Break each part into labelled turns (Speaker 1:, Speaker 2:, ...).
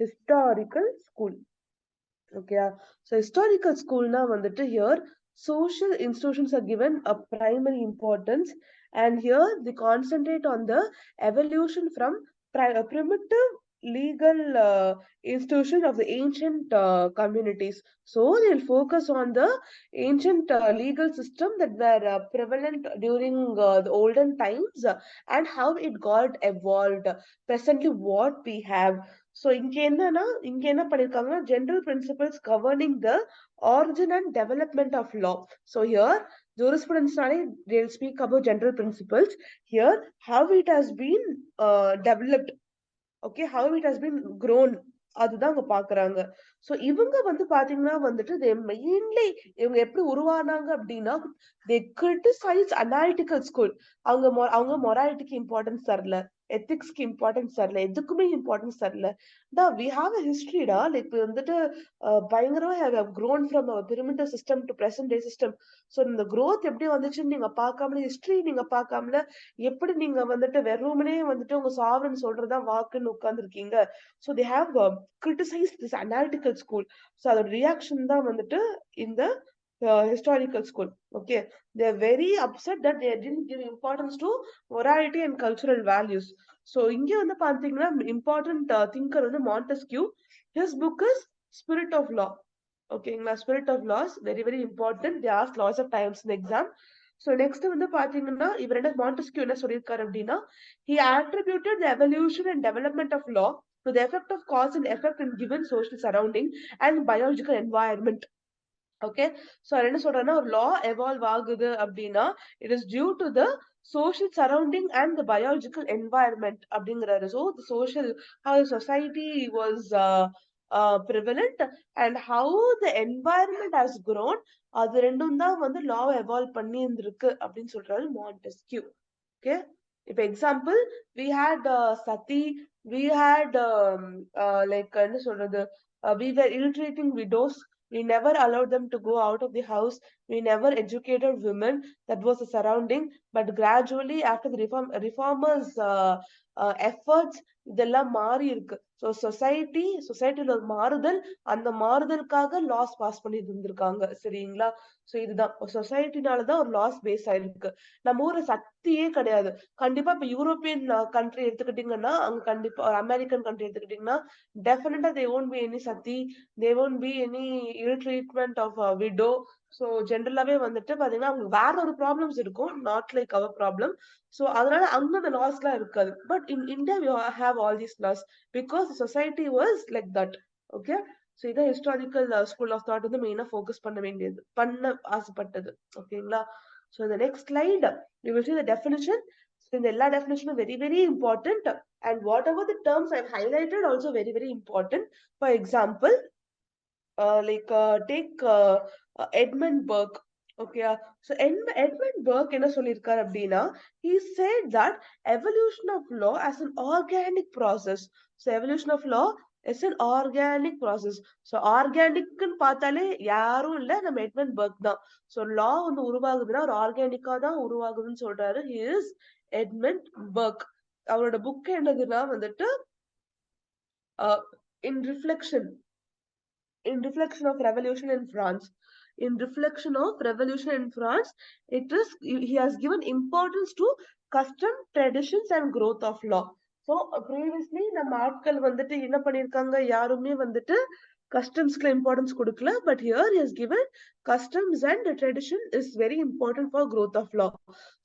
Speaker 1: historical school. Okay, so historical school now வந்துட்டு here social institutions are given a primary importance, and here they concentrate on the evolution from primitive legal institution of the ancient communities. So they'll focus on the ancient legal system that were prevalent during the olden times, and how it got evolved, presently what we have. So இங்க என்ன பண்ணிருக்காங்கன்னா general principles governing the origin and development of law. So here jurisprudence they'll speak about general principles. Here how it has been developed, okay, how it has been grown, அதுதான் அவங்க பாக்குறாங்க. So இவங்க பாத்தீங்கன்னா they mainly இவங்க எப்படி உருவானாங்க அப்படின்னா, they criticize analytical school. அவங்க மொராலிட்டிக்கு importance தரல, எத்திக்ஸ்க்கு இம்பார்ட்டன்ஸ் தரல, எதுக்குமே இம்பார்ட்டன்ஸ் தரல. we have a history டா, லைக் பயங்கரமா have grown from a primitive system to present day system. So இந்த growth எப்படி வந்துச்சுன்னு நீங்க பார்க்காமல, ஹிஸ்டரி நீங்க பார்க்காமல, எப்படி நீங்க வெறுமனே உங்க சாவரன் சொல்றதா வாக்குன்னு உட்கார்ந்துருக்கீங்க. So they have criticized this analytical school. So அதோட reaction தான் in the historical school. Okay, they are very upset that they didn't give importance to morality and cultural values. So இங்க பாத்தீங்கன்னா important thinker Montesquieu. His book is Spirit of Law. Okay, Spirit of Laws, very very important. They ask lots of times in exam. So next பாத்தீங்கன்னா இவர் என்ன Montesquieu என்ன சொல்லியிருக்காரு அப்படின்னா, he attributed the evolution and development of law to the effect of cause and effect in given social surrounding and biological environment. Okay, so என்ன சொல்றேன்னா, ஒரு law evolve ஆகுது அப்படின்னா it is due to the social surrounding and the biological environment அப்படிங்கிறாரு. So the social, how the society was prevalent and how the environment has grown, அது ரெண்டும் தான் law evolve பண்ணி இருந்திருக்கு அப்படின்னு சொல்றாரு Montesquieu. Okay, if example we had sati, we had like என்ன சொல்றது, we were ill-treating widows, we never allowed them to go out of the house, we never educated women. That was the surrounding. But gradually after the reformers efforts, இதெல்லாம் மாறி இருக்கு. So சொசைட்டில ஒரு மாறுதல், அந்த மாறுதலுக்காக loss pass பண்ணி இருந்திருக்காங்க. சரிங்களா? ஸோ இதுதான் சொசைட்டினாலதான் ஒரு லாஸ் பேஸ் ஆயிருக்கு. நம்ம ஊர்ல சக்தியே கிடையாது. கண்டிப்பா இப்ப யூரோப்பியன் கண்ட்ரி எடுத்துக்கிட்டீங்கன்னா, அங்க கண்டிப்பா ஒரு அமெரிக்கன் கண்ட்ரி எடுத்துக்கிட்டீங்கன்னா, டெஃபினட்டா they won't be any sati, there won't be any ill treatment of a widow. So ஜென்ரலாவே பாத்தீங்கன்னா அவங்க வேற ஒரு ப்ராப்ளம்ஸ் இருக்கும், not like our problem. So அதனால அங்க அந்த லாஸ் எல்லாம் இருக்காது. But in India we have all these laws because the society was like that. Okay, so இதான் ஹிஸ்டாரிக்கல் ஸ்கூல் ஆஃப் தாட் மெயினா ஃபோக்கஸ் பண்ண ஆசைப்பட்டது. ஓகேங்களா? ஸோ இந்த next slide we will see the definition. So இந்த எல்லா டெஃபினிஷனும் very very important, and whatever the terms I've highlighted also very very important. For example, take Edmund Burke. Okay, so Edmund Burke என்ன சொல்லியிருக்காரு அப்படின்னா, he said that evolution of law as an organic process. So evolution of law is an organic process. So ஆர்கானிக்னு பார்த்தாலே யாரும் இல்ல, நம்ம Edmund Burke தான். So law உருவாகுதுன்னா ஒரு ஆர்கானிக்கா தான் உருவாகுதுன்னு சொல்றாரு. he is Edmund Burke. அவரோட புக் என்னதுன்னா in reflection of revolution in France. In reflection of revolution in France, he has given importance to custom, traditions and growth of law. So previously நம்ம ஆட்கள் என்ன பண்ணிருக்காங்க, யாருமே கஸ்டம்ஸ்க்கு இம்பார்ட்டன்ஸ் கொடுக்கல. But here he has given customs and tradition is very important for growth of law.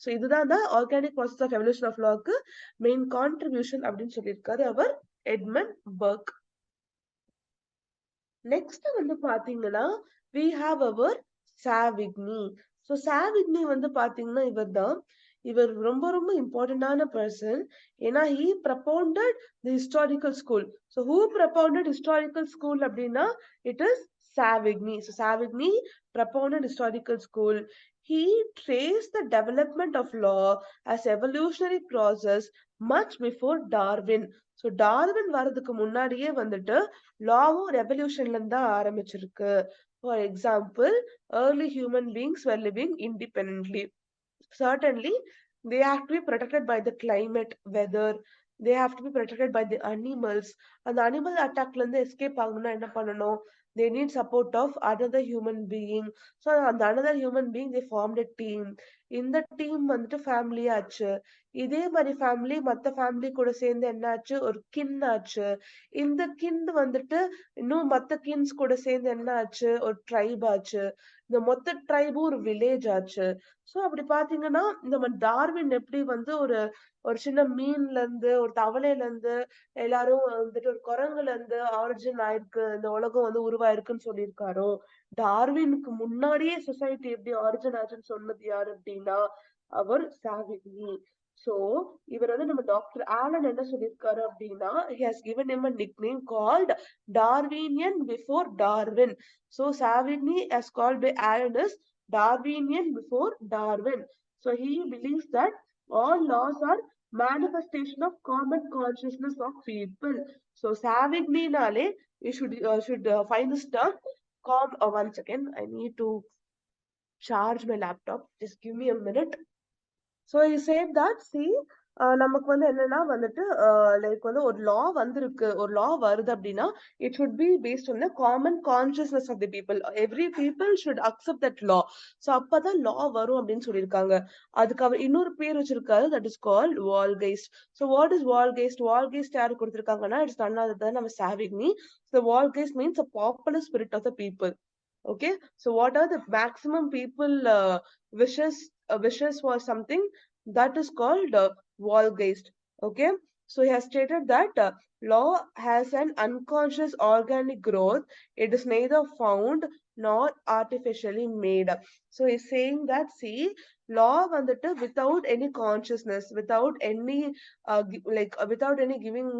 Speaker 1: So இதுதான் the organic process of evolution of lawக்கு main contribution அப்படின்னு சொல்லியிருக்காரு அவர் Edmund work. Next பாத்தீங்கன்னா we have our Savigny. So Savigny பாத்தீங்கன்னா இவர் ரொம்ப ரொம்ப இம்பார்ட்டன்டான person. ஏன்னா he propounded the historical school. So who propounded historical school அப்படின்னா it is Savigny. So Savigny propounded historical school. He traced the development of law as evolutionary process much before Darwin. So Darwin வர்றதுக்கு முன்னாடியே லாவும் ரெவல்யூஷன்ல இருந்து தான் ஆரம்பிச்சிருக்கு. For example, early human beings were living independently. Certainly, they have to be protected by the climate, weather, they have to be protected by the animals. And the animal attackல இருந்து escape ஆகணும்னா என்ன பண்ணணும்? They need support of another human being. So அந்த another human being they formed a team. இந்த team வந்துட்டு family ஆச்சு. இதே மாதிரி ஃபேமிலி மத்த ஃபேமிலி கூட சேர்ந்து என்னாச்சு, ஒரு கின் ஆச்சு. இந்த கின் வந்துட்டு இன்னும் மத்த கின்ஸ் கூட சேர்ந்து என்ன ஆச்சு, ஒரு ட்ரைப் ஆச்சு. இந்த மொத்த ட்ரைபும் ஒரு வில்லேஜ் ஆச்சு. சோ அப்படி பாத்தீங்கன்னா நம்ம டார்வின் எப்படி வந்து ஒரு ஒரு சின்ன மீன்ல இருந்து ஒரு தவளையில இருந்து எல்லாரும் வந்துட்டு ஒரு குரங்குல இருந்து ஆரிஜின் ஆயிருக்கு, இந்த உலகம் வந்து உருவாயிருக்குன்னு சொல்லியிருக்காரோ, டார்வினுக்கு முன்னாடியே சொசைட்டி எப்படி ஆரிஜின் ஆச்சுன்னு சொன்னது யாரு அப்படின்னா அவர் சாவிக்னி. சோ இவர் வந்து நம்ம டாக்டர் ஆலன் என்ன சொல்லியிருக்காரு அப்படின்னா he has given him a nickname called Darwinian before Darwin. So Savigny as called by Alan is Darwinian before Darwin. So he believes that all laws are manifestation of common consciousness of people. So Savigny nale you should find this term. One second, I need to charge my laptop. Just give me a minute. So he said that see நமக்கு வந்து என்னன்னா வந்துட்டு like வந்து ஒரு லா வந்திருக்கு, ஒரு லா வருது அப்படின்னா it should be based on the common consciousness of the people. Every people should accept that law. So அப்பதான் லா வரும் அப்படின்னு சொல்லியிருக்காங்க. அதுக்கு அவர் இன்னொரு பேர் வச்சிருக்காரு, that is called வால்கைஸ்ட். So what is வால்கைஸ்ட்? வால்கைஸ்ட் யாரு கொடுத்திருக்காங்கன்னா இட்ஸ் none other than நம்ம சாவிக்னி. So வால்கைஸ்ட் means a popular spirit of the people. Okay, so what are the maximum people wishes for something that is called Wahlgeist. Okay, so he has stated that law has an unconscious organic growth. It is neither found nor artificially made. So he's saying that see, law வந்துட்டு without any consciousness, without any without any giving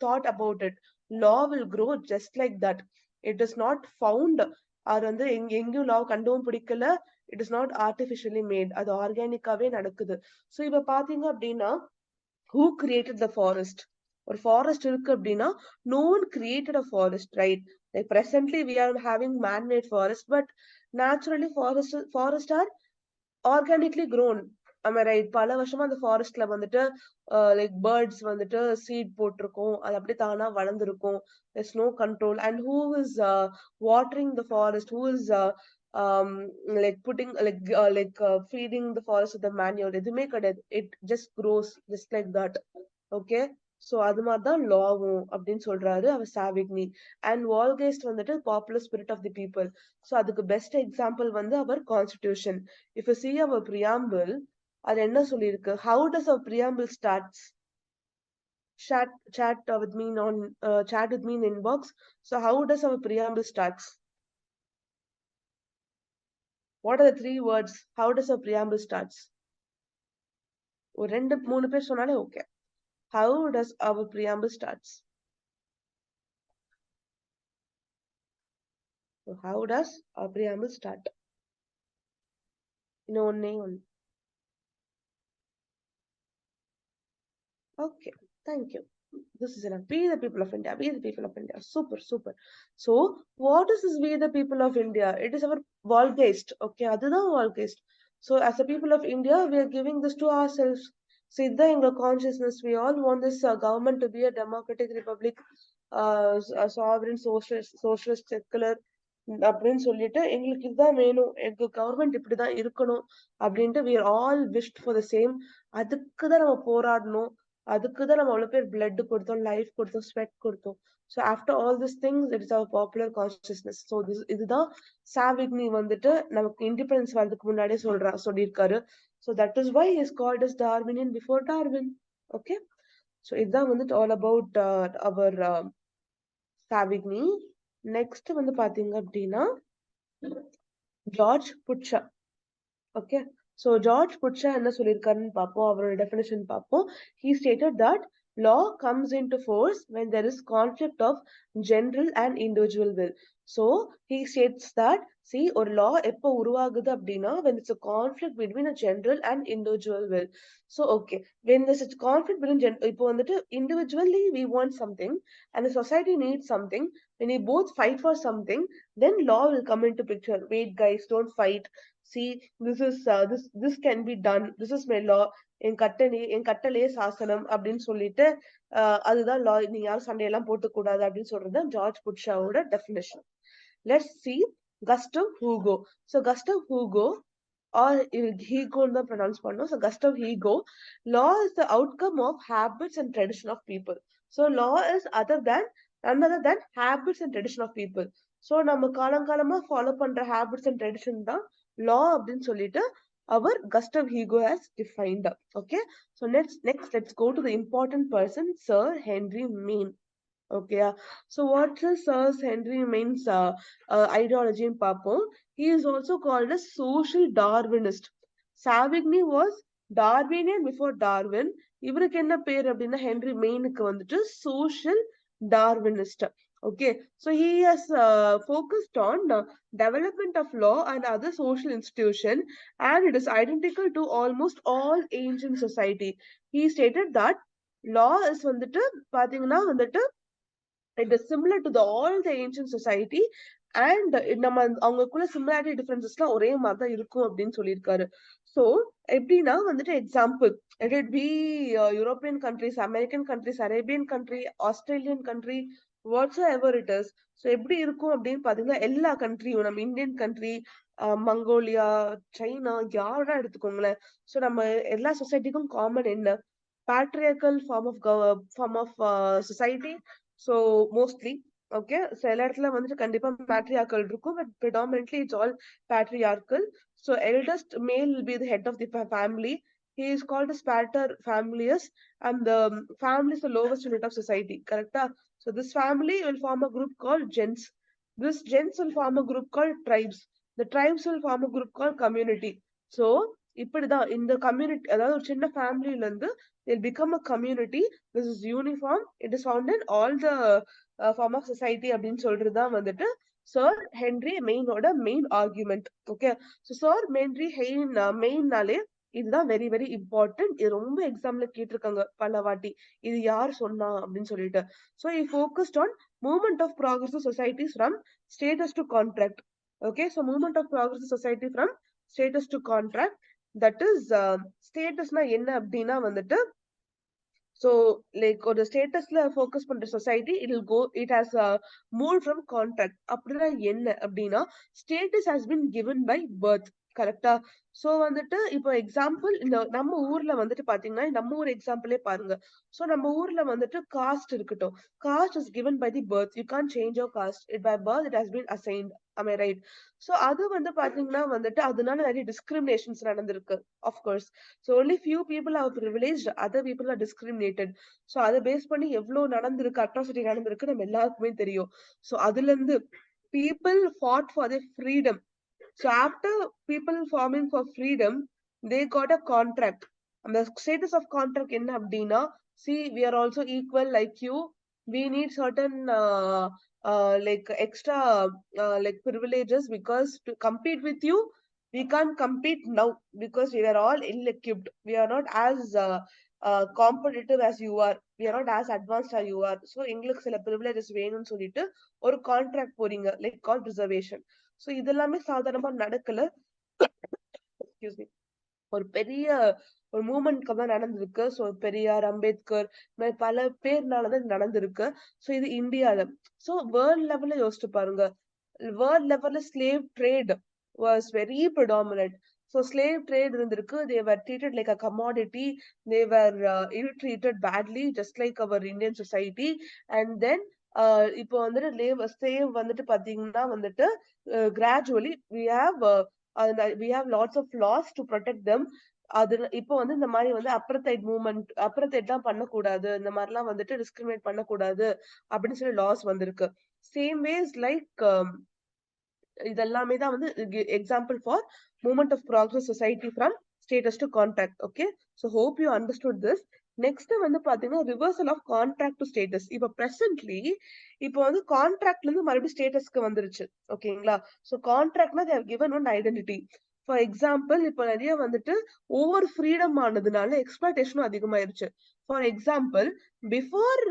Speaker 1: thought about it, law will grow just like that. It is not found. அது வந்து எங்கேயும் law கண்டவும் பிடிக்கல. It is not artificially made, அது ஆர்கானிக்காவே நடக்குது. So இப்ப பாத்தீங்க அப்படின்னா ஹூ கிரியேட்டட் த ஃபாரஸ்ட்? ஒரு ஃபாரஸ்ட் இருக்கு அப்படின்னா no one created a forest, right? Like presently we are having man made forest, but naturally forest are organically grown. Right? பல வருஷமா அந்த ஃபாரஸ்ட்ல வந்துட்டு லைக் பேர்ட்ஸ் வந்துட்டு சீட் போட்டிருக்கும், அது அப்படியே தானா வளர்ந்துருக்கும். there's no control. And who is watering the forest? Who is um like putting feeding the forest with the manure? எதுவுமே கிடையாது. It just grows just like that. Okay, so அது மாதிரிதான் லாவும் அப்படின்னு சொல்றாரு அவர் சாவிக்னி. அண்ட் வால்கேஸ்ட் வந்துட்டு popular spirit of the people. So அதுக்கு best example வந்து our constitution. If you see our preamble, அது என்ன சொல்லியிருக்கு? How does our preamble starts? Chat with me on chat with me in inbox. So how does our preamble starts? What are the 3 words? How does our preamble starts? ஒரு 2-3 பேர் சொன்னாலே okay. How does our preamble starts? So how does our preamble start? ஒன்னே ஒன்னு. Okay, thank you. This is enough. We the people of India. We the people of India. Super, super. So, what is this we the people of India? It is our Volgeist. Okay, அதுதான் Volgeist. So, as a people of India, we are giving this to ourselves. So, இதுதான் எங்க consciousness. We all want this government to be a democratic republic, a sovereign, socialist, secular அப்படின்னு சொல்லிட்டு எங்களுக்கு இதுதான் வேணும், எங்க government இப்படிதான் இருக்கணும் அப்படின்ட்டு we are all wished for the same. அதுக்குதான் நம்ம போராடணும். அதுக்குதான் நம்ம அவ்வளவு பேர் பிளட் கொடுத்தோம், லைஃப் கொடுத்தோம், ஸ்வெட் கொடுத்தோம். So after all this things it is our popular consciousness. So இதுதான் சாவிக்னி வந்துட்டு நமக்கு இண்டிபெண்டன்ஸ் வரதுக்கு முன்னாடியே சொல்லியிருக்காரு. So that is why is called as Darwinian before Darwin. Okay, so இதுதான் வந்துட்டு all about our Savigny. Next வந்து பாத்தீங்க அப்படின்னா ஜார்ஜ் புட்ஷா. ஓகே, so George Putsha என்ன சொல்லியிருக்காருன்னு பார்ப்போம், அவரோட டெஃபினிஷன் பார்ப்போம். He stated that law comes into force when there is conflict of general and individual will. So he states that, see, ஒரு law எப்போ உருவாகுது அப்படின்னா when it's a conflict between a general and individual will. So okay, when there's a conflict between இப்போ வந்துட்டு individually we want something and the society needs something, when we both fight for something, then law will come into picture. Wait guys, don't fight. See, this can be done, this is my law, என் கட்டளையே சாசனம் அப்படின்னு சொல்லிட்டு அதுதான் law, நீங்க யாரும் சண்டையெல்லாம் போட்டுக்கூடாது அப்படின்னு சொல்றது ஜார்ஜ் புட்ஷாவோட definition. Let's see Gustav Hugo. So Gustav Hugo, or Hugo the pronounce pannu. So Gustav Hugo, law is the outcome of habits and tradition of people. So law is none other than habits and tradition of people. So நம்ம காலங்காலமா follow பண்ற habits and tradition தான் law அப்படின்னு சொல்லிட்டு our Gustav Hugo has defined. Okay, so next let's go to the important person, Sir Henry Maine. Okay, so what is Sir Henry Maine's ideology in Papon? He is also called a social Darwinist. Savigny was Darwinian before Darwin. இவருக்கு என்ன பேர் அப்படின்னா Henry மெயினுக்கு வந்துட்டு social Darwinist. Okay, so he has focused on development of law and other social institution, and it is identical to almost all ancient society. He stated that law is வந்துட்டு பாத்தீங்கன்னா வந்துட்டு it is similar to all the ancient society, and நம்ம அவங்களுக்குள்ள similarity டிஃபரன்சஸ்லாம் ஒரே மாதிரி தான் இருக்கும் அப்படின்னு சொல்லியிருக்காரு. ஸோ எப்படின்னா வந்துட்டு example, let it be European countries, American countries, Arabian country, Australian country, whatsoever it is. So எப்படி இருக்கும் அப்படின்னு பாத்தீங்கன்னா எல்லா கண்ட்ரியும், நம்ம இந்தியன் கண்ட்ரி, மங்கோலியா, சைனா, யாரோட எடுத்துக்கோங்களேன். ஸோ நம்ம எல்லா சொசைட்டிக்கும் காமன் என்ன, patriarchal form of society. So mostly, okay, so எல்லா இடத்துல வந்துட்டு கண்டிப்பா patriarchal இருக்கும், but predominantly it's all patriarchal. So eldest male will be the head of the family. He is called as pater familias, and the family is the lowest unit of society, correct? So this family will form a group called gens. This gens will form a group called tribes. The tribes will form a group called community. So இப்படிதான் இந்த community, அதாவது ஒரு சின்ன ஃபேமிலில இருந்து they'll become a community. This is uniform, it is found in all the form of society அப்படின்னு சொல்றதுதான் வந்துட்டு சர் ஹென்ரி மெயினோட Maine argument. Okay, so sir Henry மெயின்னாலே இதுதான் வெரி வெரி இம்பார்ட்டன்ட். இது ரொம்ப எக்ஸாம்ல கேட்டிருக்காங்க பல வாட்டி, இது யார் சொன்னா அப்படின்னு சொல்லிட்டு. So he focused on movement of progress of societies from status to contract. Okay, so movement of progress of society from status to contract, that is ஸ்டேட்டஸ்னா என்ன அப்படின்னா வந்துட்டு, so like ஒரு ஸ்டேட்டஸ்ல ஃபோக்கஸ் பண்ற society, it has moved from contract. அப்படின்னா என்ன அப்படின்னா status has been given by birth, கரெக்டா? சோ வந்துட்டு இப்போ எக்ஸாம்பிள், இந்த நம்ம ஊர்ல வந்துட்டு பாத்தீங்கன்னா நம்ம ஊர் எக்ஸாம்பிளே பாருங்க. சோ நம்ம ஊர்ல வந்துட்டு காஸ்ட் இருக்கட்டும், cost is given by the birth, you can't change your caste, it by birth it has been assigned. Am I right? So அது வந்து பாத்தீங்கன்னா வந்துட்டு அதனால நிறைய டிஸ்கிரிமினேஷன்ஸ் நடந்திருக்கு, of course. So only few people are privileged, other people are discriminated. So அதை base பண்ணி எவ்வளவு நடந்திருக்கு, அட்ராசிட்டி நடந்திருக்கு நம்ம எல்லாருக்குமே தெரியும். So அதுல இருந்து people fought for their freedom. So after people forming for freedom, they got a contract. And the status of contract என்ன அப்படின்னா, see, we are also equal like you. We need certain like extra like privileges, because to compete with you, we can't compete now because we are all ill-equipped. We are not as competitive as you are. We are not as advanced as you are. So எங்களுக்கு சில privileges வேணும்னு சொல்லிட்டு ஒரு contract போறீங்க, like கால் reservation. So இதெல்லாமே சாதாரணமா நடக்கல. Excuse me. ஒரு பெரிய ஒரு மூமெண்ட்க்கு தான் நடந்திருக்கு. சோ பெரியார், அம்பேத்கர், இந்த மாதிரி பல பேர்னாலதான் இது நடந்திருக்கு. சோ இது இந்தியால. சோ வேர்ல்ட் லெவல்ல யோசிச்சு பாருங்க, வேர்ல்ட் லெவல்ல slave trade was very predominant. So slave trade இருந்திருக்கு. They were treated like a commodity. They were ill-treated badly, just like our Indian society. And then இப்போ வந்துட்டு slave வந்துட்டு பாத்தீங்கன்னா வந்துட்டு gradually we have lots of laws to protect them. அது இப்போ வந்து இந்த மாதிரி வந்து அப்ரத்தைட் தான் பண்ணக்கூடாது, இந்த மாதிரிலாம் வந்துட்டு டிஸ்கிரிமினேட் பண்ணக்கூடாது அப்படின்னு சொல்லி லாஸ் வந்திருக்கு. சேம் வேஸ் லைக் இதெல்லாமே தான் வந்து example for movement of progress society from status to contract. Okay, so hope you understood this. Next வந்து பாத்தீங்கன்னா reversal of contract to status. இப்ப பிரசன்ட்லி இப்போ வந்து கான்ட்ராக்ட்ல இருந்து மறுபடியும் ஸ்டேட்டஸ்க்கு வந்துருச்சு. ஓகேங்களா? சோ கான்ட்ராக்ட்னா they have given one identity. For example இப்போ நிறைய வந்துட்டு ஓவர் ஃப்ரீடம் ஆனதுனால எக்ஸ்பிளாய்டேஷனும் அதிகமாயிருச்சு. ஃபார் எக்ஸாம்பிள் பிஃபோர்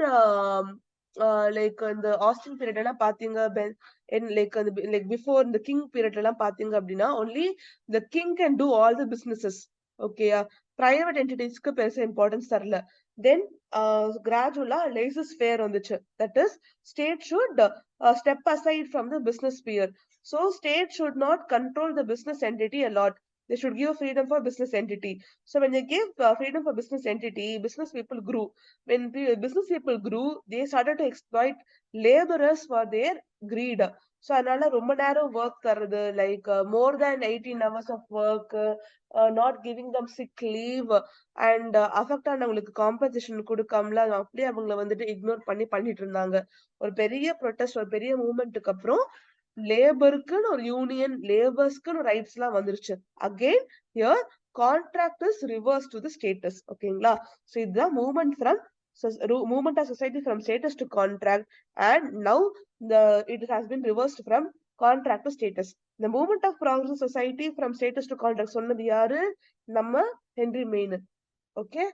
Speaker 1: லைக் இந்த ஆஸ்டின் பீரியட் எல்லாம் பாத்தீங்க லைக் லைக் பிஃபோர் இந்த கிங் பீரியட் எல்லாம் பாத்தீங்க அப்படின்னா only the king can do all the businesses. ஓகேயா? பிரைவேட் என்டிட்டிஸ்க்கு பெருசா இம்பார்ட்டன்ஸ் தரல. தென் கிராஜுவலா லேசஸ் ஃபேர் வந்துச்சு. That is state should step aside from the business sphere. So state should not control the business entity a lot. They should give freedom for business entity. So when they give freedom for business entity, business people grew. When business people grew, they started to exploit laborers for their greed. So அதனால ரொம்ப நேரம் work தர்றது, like more than 18 hours of work, not giving them sick leave and affect ஆனவங்களுக்கு compensation கொடுக்காமல அப்படியே அவங்கள வந்துட்டு ignore பண்ணிட்டு இருந்தாங்க. ஒரு பெரிய ப்ரொட்டஸ்ட், ஒரு பெரிய மூவ்மெண்ட்டுக்கு அப்புறம் லேபருக்குன்னு ஒரு யூனியன், லேபர்ஸ்க்குன்னு ரைட்ஸ் எல்லாம் வந்துருச்சு. Again here contract is reverse to the status. ஓகேங்களா? சோ இதுதான் movement from movement of society from status to contract, and now it has been reversed from contract to status. The movement of progressive society from status to contract சொன்னது யாரு? நம்ம Henry main. Okay.